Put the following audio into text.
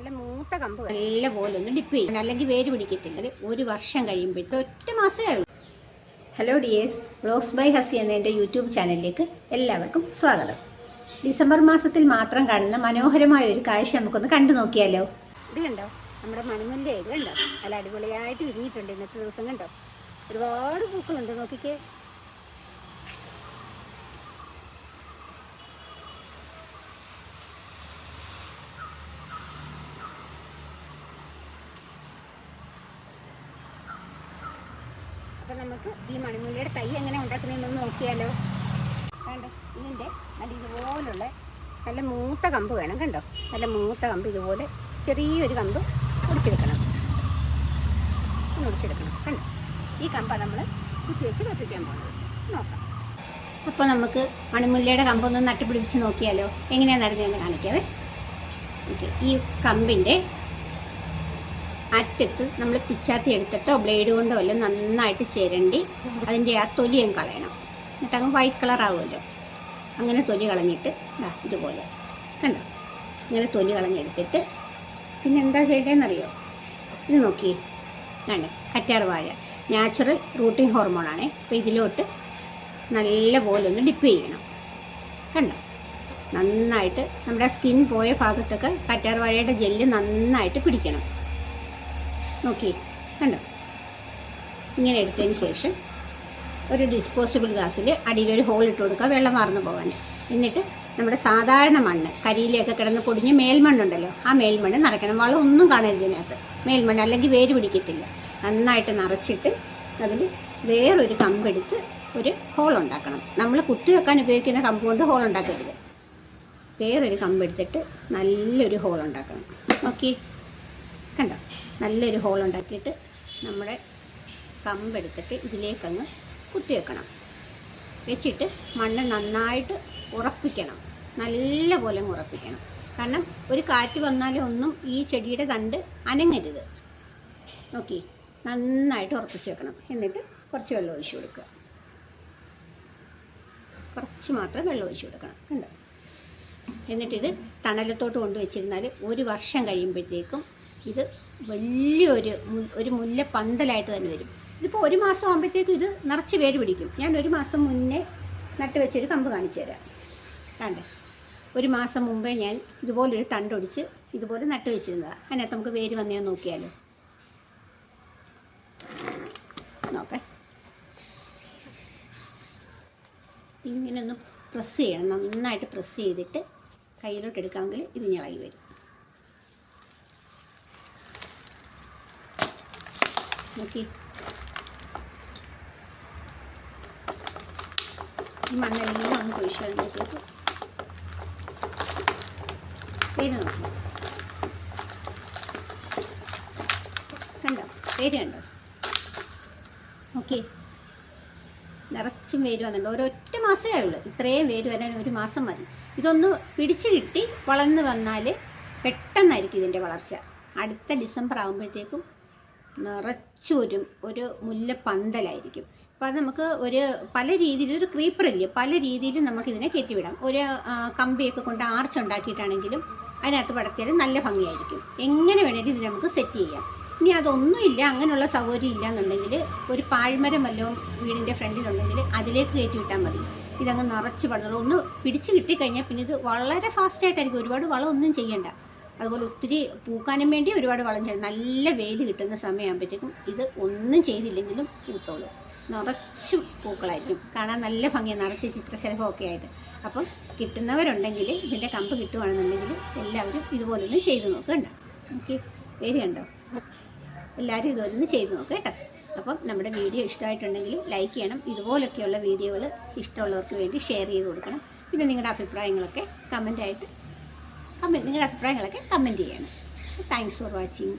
നല്ല മൂത്ത കമ്പ് നല്ല പോലെ ഒന്ന് ഡിപ്പ് ചെയ്യണം, അല്ലെങ്കിൽ വേര് പിടിക്കത്തില്ല. ഒരു വർഷം കഴിയുമ്പോഴത്തെ ഒറ്റ മാസമേ ആയുള്ളൂ. ഹലോ ഡിയേഴ്സ്, വ്ലോഗ്സ് ബൈ ഹസി എന്ന എൻ്റെ യൂട്യൂബ് ചാനലിലേക്ക് എല്ലാവർക്കും സ്വാഗതം. ഡിസംബർ മാസത്തിൽ മാത്രം കാണുന്ന മനോഹരമായ ഒരു കാഴ്ച നമുക്കൊന്ന് കണ്ടു നോക്കിയാലോ. ഇത് കണ്ടോ, നമ്മുടെ മണിമുല്ല ഇത് കണ്ടോ, നല്ല അടിപൊളിയായിട്ട് വിരിഞ്ഞിട്ടുണ്ട് ഇന്നത്തെ ദിവസം. കണ്ടോ, ഒരുപാട് പൂക്കളുണ്ട്, നോക്കിക്കേ. അപ്പം നമുക്ക് ഈ മണിമുല്ലയുടെ തൈ എങ്ങനെ ഉണ്ടാക്കുന്നതെന്നൊന്ന് നോക്കിയാലോ. കണ്ടോ, ഇതിൻ്റെ നല്ല ഇതുപോലുള്ള നല്ല മൂത്ത കമ്പ് വേണം. കണ്ടോ, നല്ല മൂത്ത കമ്പ് ഇതുപോലെ ചെറിയൊരു കമ്പ് ഒടിച്ചെടുക്കണം. കണ്ടോ, ഈ കമ്പാണ് നമ്മൾ കുത്തി വെച്ച് കത്തിക്കാൻ പോകുന്നത്. നോക്കാം. അപ്പോൾ നമുക്ക് മണിമുല്ലയുടെ കമ്പൊന്ന് നട്ടുപിടിപ്പിച്ച് നോക്കിയാലോ. എങ്ങനെയാണ് നടുന്നതെന്ന് കാണിക്കാവേ. ഓക്കെ, ഈ കമ്പിൻ്റെ അറ്റത്ത് നമ്മൾ പിച്ചാത്തി എടുത്തിട്ടോ ബ്ലേഡ് കൊണ്ടോ വല്ല നന്നായിട്ട് ചിരണ്ടി അതിൻ്റെ ആ തൊലിയും കളയണം. എന്നിട്ട് അങ്ങ് വൈറ്റ് കളർ ആവുമല്ലോ. അങ്ങനെ തൊലി കളഞ്ഞിട്ട് ഇതുപോലെ കണ്ടോ, ഇങ്ങനെ തൊലി കളഞ്ഞെടുത്തിട്ട് പിന്നെ എന്താ ചെയ്യേണ്ടതെന്നറിയോ. ഇത് നോക്കി, കണ്ടോ, കറ്റാർ വാഴ നാച്ചുറൽ റൂട്ടിംഗ് ഹോർമോണാണ്. അപ്പോൾ ഇതിലോട്ട് നല്ല പോലെ ഒന്ന് ഡിപ്പ് ചെയ്യണം. കണ്ടോ, നന്നായിട്ട് നമ്മുടെ സ്കിൻ പോയ ഭാഗത്തൊക്കെ കറ്റാർ വാഴയുടെ ജെല്ല് നന്നായിട്ട് പിടിക്കണം. നോക്കി, കണ്ടോ. ഇങ്ങനെ എടുത്തതിന് ശേഷം ഒരു ഡിസ്പോസിബിൾ ഗ്ലാസ്സിൽ അടിയിലൊരു ഹോൾ ഇട്ട് കൊടുക്കുക, വെള്ളം വാർന്നു പോകാൻ. എന്നിട്ട് നമ്മുടെ സാധാരണ മണ്ണ്, കരിയിലൊക്കെ കിടന്ന് പൊടിഞ്ഞ് മേൽമണ്ണുണ്ടല്ലോ, ആ മേൽമണ്ണ് നിറയ്ക്കണം. വളം ഒന്നും കാണരുത് ഇതിനകത്ത്, മേൽമണ്ണ്, അല്ലെങ്കിൽ വേര് പിടിക്കത്തില്ല. നന്നായിട്ട് നിറച്ചിട്ട് അതിൽ വേറൊരു കമ്പെടുത്ത് ഒരു ഹോൾ ഉണ്ടാക്കണം. നമ്മൾ കുത്തിവെക്കാൻ ഉപയോഗിക്കുന്ന കമ്പ് കൊണ്ട് ഹോൾ ഉണ്ടാക്കരുത്. വേറൊരു കമ്പെടുത്തിട്ട് നല്ലൊരു ഹോൾ ഉണ്ടാക്കണം. നോക്കി, കണ്ടോ, നല്ലൊരു ഹോൾ ഉണ്ടാക്കിയിട്ട് നമ്മുടെ കമ്പെടുത്തിട്ട് ഇതിലേക്കങ്ങ് കുത്തിവെക്കണം. വെച്ചിട്ട് മണ്ണ് നന്നായിട്ട് ഉറപ്പിക്കണം, നല്ല പോലെ ഉറപ്പിക്കണം. കാരണം ഒരു കാറ്റ് വന്നാലും ഒന്നും ഈ ചെടിയുടെ തണ്ട് അനങ്ങരുത്. നോക്കി, നന്നായിട്ട് ഉറപ്പിച്ച് വെക്കണം. എന്നിട്ട് കുറച്ച് വെള്ളം ഒഴിച്ചു കൊടുക്കുക, കുറച്ച് മാത്രം വെള്ളം ഒഴിച്ചു കൊടുക്കണം. കണ്ടോ. എന്നിട്ടിത് തണലത്തോട്ട് കൊണ്ടുവച്ചിരുന്നാൽ ഒരു വർഷം കഴിയുമ്പോഴത്തേക്കും ഇത് വലിയൊരു മുല്ല പന്തലായിട്ട് തന്നെ വരും. ഇതിപ്പോൾ ഒരു മാസം ആകുമ്പോഴത്തേക്കും ഇത് നിറച്ച് വേര് പിടിക്കും. ഞാൻ ഒരു മാസം മുന്നേ നട്ട് വെച്ചൊരു കമ്പ് കാണിച്ചു തരാം. കണ്ടേ, ഒരു മാസം മുമ്പേ ഞാൻ ഇതുപോലൊരു തണ്ടൊടിച്ച് ഇതുപോലെ നട്ട് വെച്ചിരുന്നതാണ്. അതിനകത്ത് നമുക്ക് വേര് വന്നേ നോക്കിയാലോ. നോക്കേ, ഇങ്ങനെ ഒന്ന് പ്രസ് ചെയ്യണം, നന്നായിട്ട് പ്രസ് ചെയ്തിട്ട് കയ്യിലോട്ട് എടുക്കാമെങ്കിൽ ഇത് ഇളകി വരും. നോക്കി, ഈ മണ്ണെല്ലാം ഒന്ന് ഒഴിച്ച് കഴിഞ്ഞിട്ട് വേര് നോക്കി. കണ്ടോ, വേര് കണ്ടോ. ഓക്കെ, നിറച്ചും വേര് വന്നിട്ടുണ്ട്. ഒരൊറ്റ മാസമേ ഉള്ളൂ. ഇത്രയും വേര് വരാൻ ഒരു മാസം മതി. ഇതൊന്ന് പിടിച്ച് കിട്ടി വളർന്ന് വന്നാൽ പെട്ടെന്നായിരിക്കും ഇതിൻ്റെ വളർച്ച. അടുത്ത ഡിസംബർ ആകുമ്പോഴത്തേക്കും നിറച്ചൊരു മുല്ലപ്പന്തലായിരിക്കും. അപ്പോൾ അത് നമുക്ക് പല രീതിയിൽ ഒരു ക്രീപ്പറില്ലേ, പല രീതിയിലും നമുക്കിതിനെ കയറ്റിവിടാം. ഒരു കമ്പിയൊക്കെ കൊണ്ട് ആർച്ച് ഉണ്ടാക്കിയിട്ടാണെങ്കിലും അതിനകത്ത് പടത്തിയാലും നല്ല ഭംഗിയായിരിക്കും. എങ്ങനെ വേണമെങ്കിലും ഇത് നമുക്ക് സെറ്റ് ചെയ്യാം. ഇനി അതൊന്നുമില്ല, അങ്ങനെയുള്ള സൗകര്യം ഇല്ല എന്നുണ്ടെങ്കിൽ ഒരു പാഴ്മരം വല്ലതും വീടിൻ്റെ ഫ്രണ്ടിലുണ്ടെങ്കിൽ അതിലേക്ക് കയറ്റി വിട്ടാൽ മതി. ഇതങ്ങ് നിറച്ച് പടർന്നു ഒന്ന് പിടിച്ച് കിട്ടിക്കഴിഞ്ഞാൽ പിന്നെ ഇത് വളരെ ഫാസ്റ്റായിട്ടായിരിക്കും. ഒരുപാട് വളം ഒന്നും ചെയ്യണ്ട. അതുപോലെ ഒത്തിരി പൂക്കാനും വേണ്ടി ഒരുപാട് വളം ചെയ്യണം. നല്ല വെയിൽ കിട്ടുന്ന സമയമാകുമ്പോഴത്തേക്കും ഇത് ഒന്നും ചെയ്തില്ലെങ്കിലും പൂത്തോളൂ. നിറച്ച് പൂക്കളായിരിക്കും, കാണാൻ നല്ല ഭംഗിയാണ്, നിറച്ച് ചിത്രശലഭമൊക്കെ ആയിട്ട്. അപ്പം കിട്ടുന്നവരുണ്ടെങ്കിൽ, ഇതിൻ്റെ കമ്പ് കിട്ടുവാണെന്നുണ്ടെങ്കിൽ എല്ലാവരും ഇതുപോലൊന്ന് ചെയ്ത് നോക്കുക. കണ്ടോ, നമുക്ക് വേര് കണ്ടോ. എല്ലാവരും ഇതുപോലൊന്ന് ചെയ്ത് നോക്കുക കേട്ടോ. അപ്പം നമ്മുടെ വീഡിയോ ഇഷ്ടമായിട്ടുണ്ടെങ്കിൽ ലൈക്ക് ചെയ്യണം. ഇതുപോലൊക്കെയുള്ള വീഡിയോകൾ ഇഷ്ടമുള്ളവർക്ക് വേണ്ടി ഷെയർ ചെയ്ത് കൊടുക്കണം. പിന്നെ നിങ്ങളുടെ അഭിപ്രായങ്ങളൊക്കെ കമൻറ്റ് ചെയ്യണം. Thanks for watching.